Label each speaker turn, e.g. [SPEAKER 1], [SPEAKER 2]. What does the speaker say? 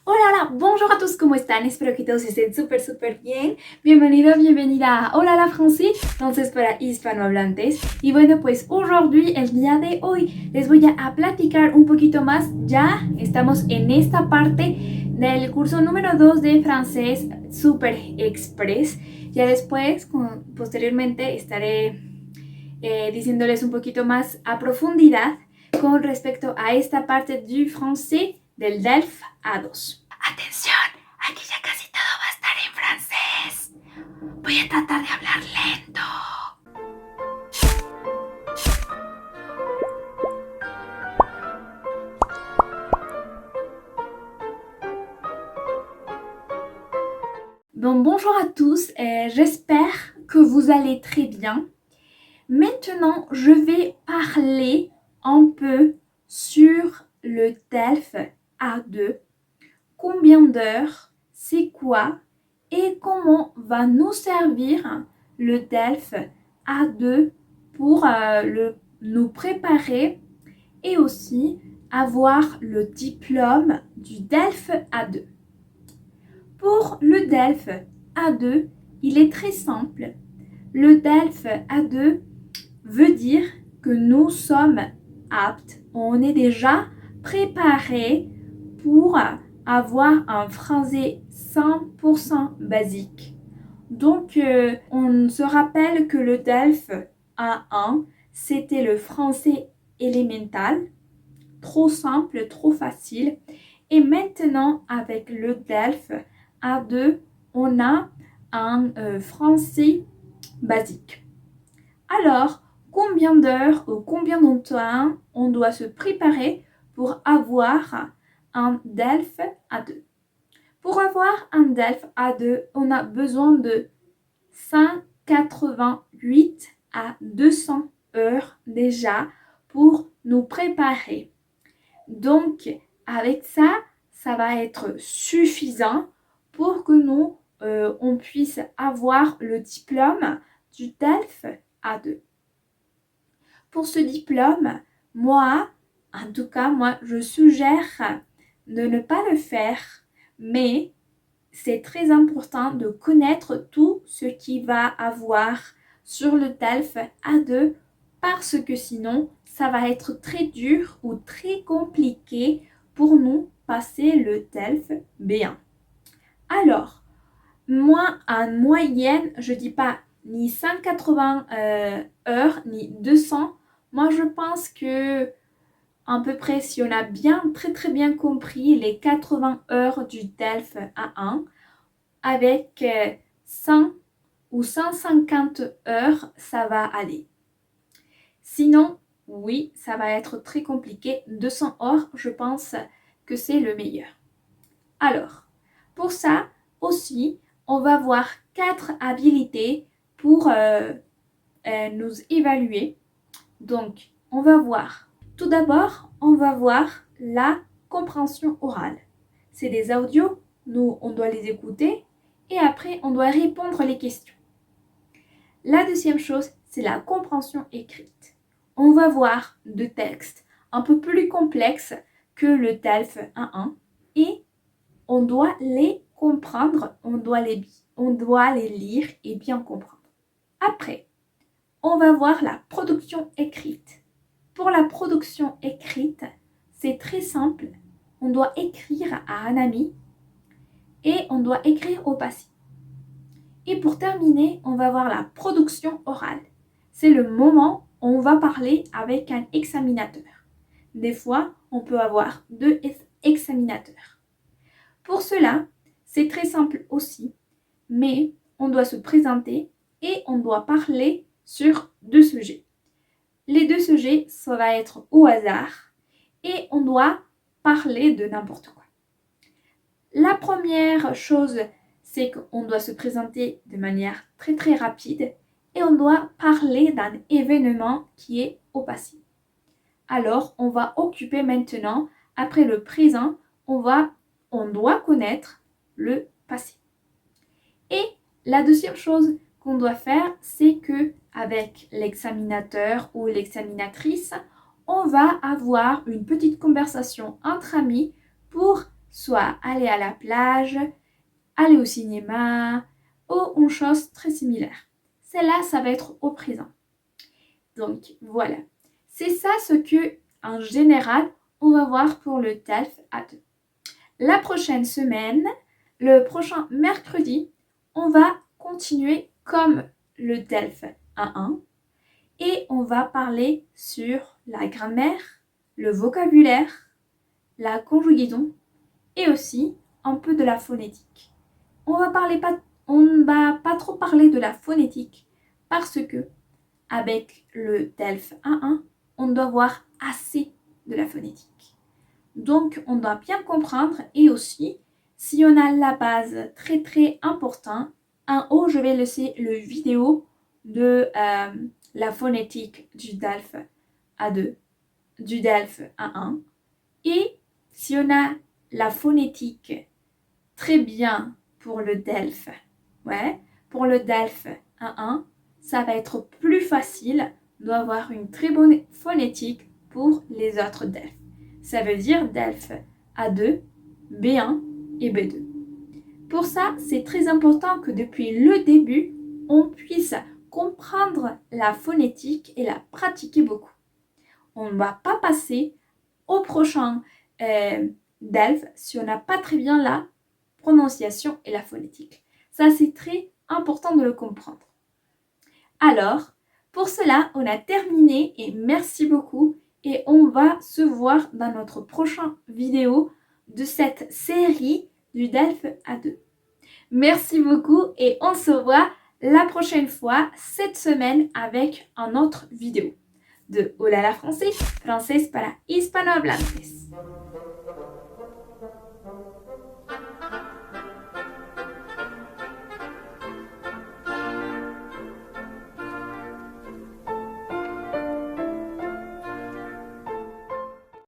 [SPEAKER 1] Hola, bonjour a todos, ¿cómo están? Espero que todos estén súper bien. Bienvenido, bienvenida a Hola Français, entonces para hispanohablantes. Y bueno, pues aujourd'hui, el día de hoy, les voy a platicar un poquito más. Ya estamos en esta parte del curso número 2 de francés Super Express. Ya después, posteriormente, estaré diciéndoles un poquito más a profundidad con respecto a esta parte du français del DELF A2. Atención, aquí ya casi todo va a estar en francés. Voy a tratar de hablar lento. Bon, bonjour à tous, j'espère que vous allez très bien. Maintenant, je vais parler un peu sur le DELF A2. Combien d'heures, c'est quoi et comment va nous servir le DELF A2 pour nous préparer et aussi avoir le diplôme du DELF A2. Pour le DELF A2, il est très simple. Le DELF A2 veut dire que nous sommes aptes, on est déjà préparé pour avoir un français 100% basique. Donc, on se rappelle que le DELF A1, c'était le français élémental, trop simple, trop facile. Et maintenant, avec le DELF A2, on a un français basique. Alors, combien d'heures ou combien de temps on doit se préparer pour avoir un DELF A2? Pour avoir un DELF A2, on a besoin de 188 à 200 heures déjà pour nous préparer. Donc, avec ça, ça va être suffisant pour que nous, on puisse avoir le diplôme du DELF A2. Pour ce diplôme, moi, en tout cas, je suggère de ne pas le faire, mais c'est très important de connaître tout ce qu'il va avoir sur le DELF A2 parce que sinon, ça va être très dur ou très compliqué pour nous passer le DELF B1. Alors, moi, en moyenne, je dis pas ni 180 heures, ni 200. Moi, je pense que à peu près, si on a bien, très bien compris les 80 heures du DELF A1, avec 100 ou 150 heures, ça va aller. Sinon, oui, ça va être très compliqué. 200 heures, je pense que c'est le meilleur. Alors, pour ça aussi, on va voir 4 habilités pour nous évaluer. Donc, on va voir. Tout d'abord, on va voir la compréhension orale. C'est des audios, nous, on doit les écouter et après, on doit répondre les questions. La deuxième chose, c'est la compréhension écrite. On va voir deux textes un peu plus complexes que le DELF 1.1 et on doit les comprendre, on doit les lire et bien comprendre. Après, on va voir la production écrite. Pour la production écrite, c'est très simple. On doit écrire à un ami et on doit écrire au passé. Et pour terminer, on va voir la production orale. C'est le moment où on va parler avec un examinateur. Des fois, on peut avoir 2 examinateurs. Pour cela, c'est très simple aussi, mais on doit se présenter et on doit parler sur 2 sujets. Les 2 sujets, ça va être au hasard et on doit parler de n'importe quoi. La première chose, c'est qu'on doit se présenter de manière très rapide et on doit parler d'un événement qui est au passé. Alors, on va occuper maintenant, après le présent, on doit connaître le passé. Et la deuxième chose qu'on doit faire, c'est que avec l'examinateur ou l'examinatrice, on va avoir une petite conversation entre amis pour soit aller à la plage, aller au cinéma ou une chose très similaire. Celle-là, ça va être au présent. Donc voilà, c'est ça ce que en général on va voir pour le DELF A2. La prochaine semaine, le prochain mercredi, on va continuer comme le DELF A1 et on va parler sur la grammaire, le vocabulaire, la conjugaison et aussi un peu de la phonétique. On va pas trop parler de la phonétique parce que avec le DELF A1, on doit voir assez de la phonétique. Donc, on doit bien comprendre et aussi, si on a la base très très importante, en haut, je vais laisser le vidéo de la phonétique du DELF A2, du DELF A1. Et si on a la phonétique très bien pour le DELF, pour le DELF A1, ça va être plus facile d'avoir une très bonne phonétique pour les autres DELF. Ça veut dire DELF A2, B1 et B2. Pour ça, c'est très important que depuis le début, on puisse comprendre la phonétique et la pratiquer beaucoup. On ne va pas passer au prochain DELF si on n'a pas très bien la prononciation et la phonétique. Ça, c'est très important de le comprendre. Alors, pour cela, on a terminé et merci beaucoup et on va se voir dans notre prochaine vidéo de cette série du DELF A2. Merci beaucoup et on se voit la prochaine fois cette semaine avec un autre vidéo de Olala Français, Français para Hispanohablantes.